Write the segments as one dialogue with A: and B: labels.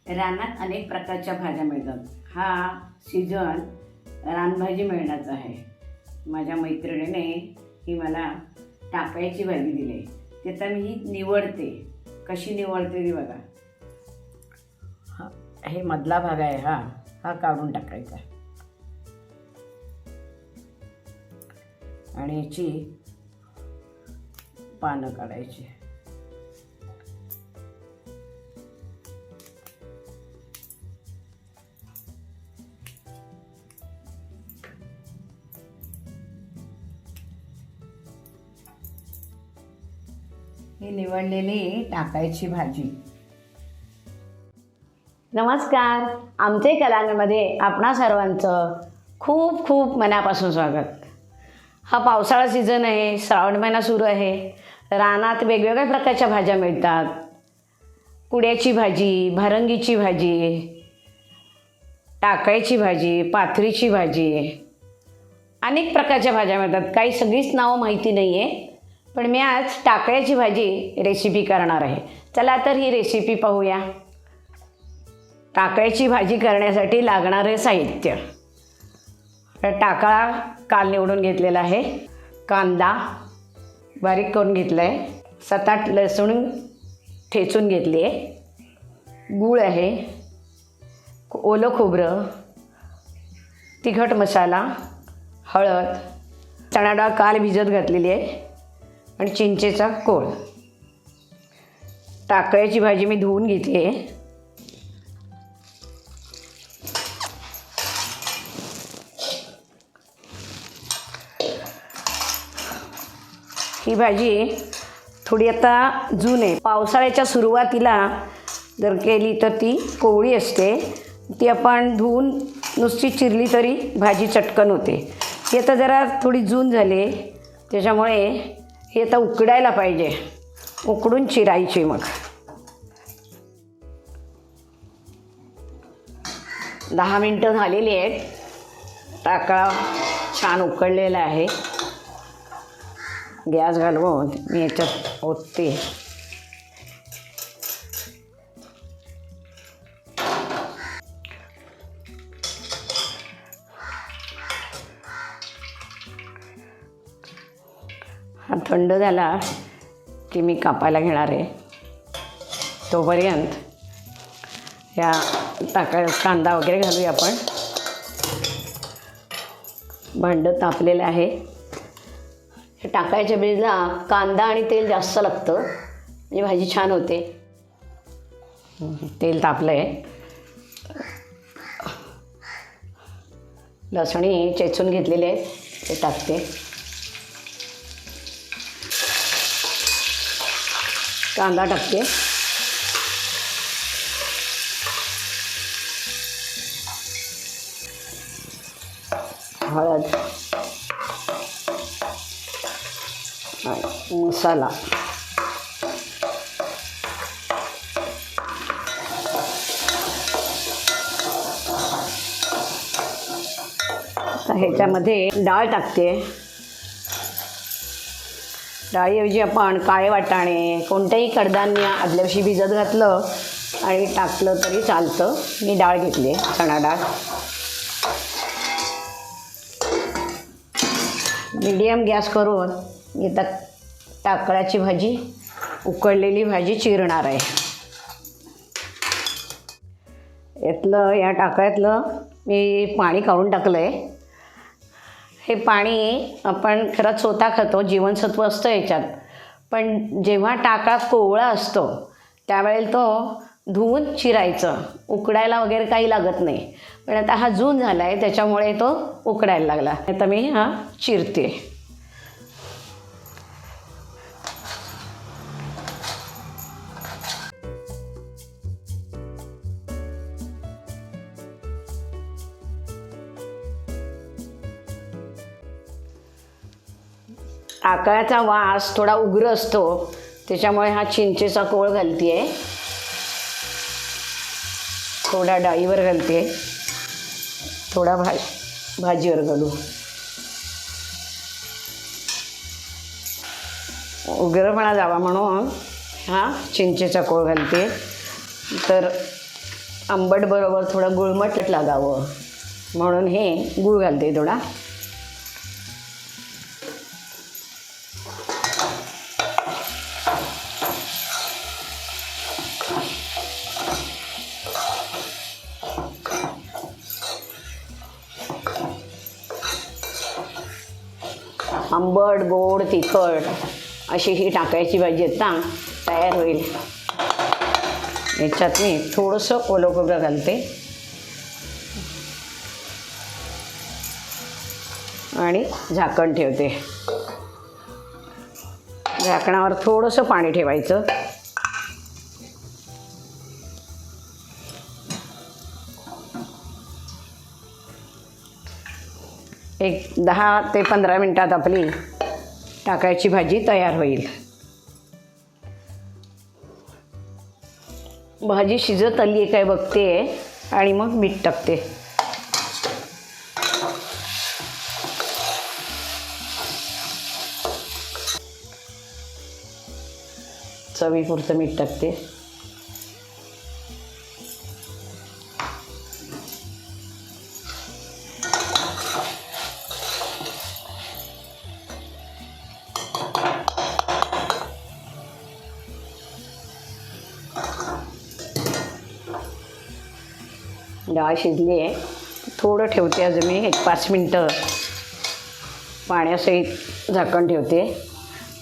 A: रानात अनेक प्रकारच्या भाज्या मिळतात. हा सीझन रानभाजी मिळण्याचा आहे. माझ्या मैत्रिणीने ही मला टाकळ्याची भाजी दिली. ती आता मी निवडते. कशी निवडते ती बघा. हे मधला भाग आहे, हा काढून टाकायचा आणि याची पानं काढायची. ही निवडलेली टाकायची भाजी. नमस्कार, आमचे कलांमध्ये आपणा सर्वांचं खूप खूप मनापासून स्वागत. हा पावसाळा सीझन आहे, श्रावण महिना सुरू आहे. रानात वेगवेगळ्या प्रकारच्या भाज्या मिळतात. कुड्याची भाजी, भारंगीची भाजी, टाकळ्याची भाजी, पाथरीची भाजी, अनेक प्रकारच्या भाज्या मिळतात. काही सगळीच नावं माहिती नाही आहे, पण मी आज टाकळ्याची भाजी रेसिपी करणार आहे. चला तर ही रेसिपी पाहूया. टाकळ्याची भाजी करण्यासाठी लागणारे साहित्य: टाकळा काल निवडून घेतलेला आहे, कांदा बारीक करून घेतला आहे, 7-8 लसूण ठेचून घेतली आहे, गूळ आहे, ओलं खोबरं, तिखट मसाला, हळद, चणा डाळ काल भिजत घातलेली आहे आणि चिंचेचा कोळ. टाकळ्याची भाजी मी धुवून घेतली आहे. ही भाजी थोडी आता जून आहे. पावसाळ्याच्या सुरुवातीला जर केली तर ती कोवळी असते. ती आपण धुवून नुसती चिरली तरी भाजी चटकन होते. ही आता जरा थोडी जून झाली, त्याच्यामुळे ही आता उकडायला पाहिजे. उकडून चिरायची. मग 10 मिनटं झालेली आहेत. टाकळा छान उकळलेला आहे. गॅस घालवून मी याच्यात ओतते. हा थंड झाला की मी कापायला घेणार आहे. तोपर्यंत या कांदा वगैरे घालूया आपण. भांडं तापलेलं आहे. हे टाकायच्या भाजीला कांदा आणि तेल जास्त लागतं, म्हणजे भाजी छान होते. तेल तापलं आहे. लसणी चेचून घेतलेले आहेत, ते टाकते. कांदा टाकते. हळद, मसाला, ह्याच्यामध्ये डाळ टाकते. डाळीऐवजी आपण काळे वाटाणे, कोणतेही कडधान्य आदल्या दिवशी भिजत घातलं आणि टाकलं तरी चालतं. मी डाळ घेतली आहे, चणा डाळ. मीडियम गॅस करून मी आता टाकळ्याची भाजी, उकळलेली भाजी चिरणार आहे. या टाकळ्यातलं मी पाणी काढून टाकलं आहे. हे पाणी आपण खरंच स्वतः खातो, जीवनसत्व असतं याच्यात. पण जेव्हा टाकळा कोवळा असतो त्यावेळेला तो धुवून चिरायचं. उकडायला वगैरे काही लागत नाही. पण आता हा जून झाला आहे, त्याच्यामुळे तो उकडायला लागला. आता मी हा चिरते. टाकळ्याचा वास थोडा उग्र असतो, त्याच्यामुळे हा चिंचेचा कोळ घालते आहे. थोडा डाळीवर घालते, थोडा भाजीवर घालू. उग्रपणा जावा म्हणून हा चिंचेचा कोळ घालते. तर आंबट बरोबर थोडं गुळमट लागावं म्हणून हे गूळ घालते थोडा. आंबट गोड तिखट अशी ही टाकळ्याची भाजी आता तयार होईल. याच्यात मी थोडंसं ओलं खोबरं घालते आणि झाकण ठेवते. झाकणावर थोडंसं पाणी ठेवायचं. एक 10 ते 15 मिनटात आपली टाकळ्याची भाजी तयार होईल. भाजी शिजत आली आहे काय बघते आणि मग मीठ टाकते. चवीपुरतं मीठ टाकते. डाळ शिजली आहे. थोडं ठेवते अजून मी 1-5 मिनटं पाण्यासहित झाकण ठेवते.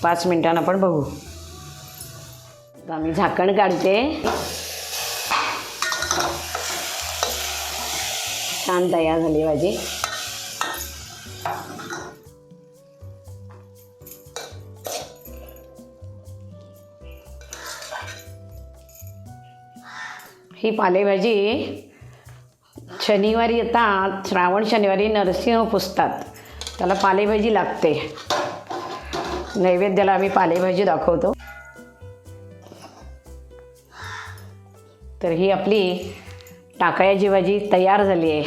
A: 5 मिनटांना आपण बघू. आता मी झाकण काढते. छान तयार झाली भाजी. ही पालेभाजी शनिवारी येतात, श्रावण शनिवारी नरसिंह पुजतात, त्याला पालेभाजी लागते. नैवेद्याला आम्ही पालेभाजी दाखवतो. तर ही आपली टाकळ्याची भाजी तयार झाली आहे.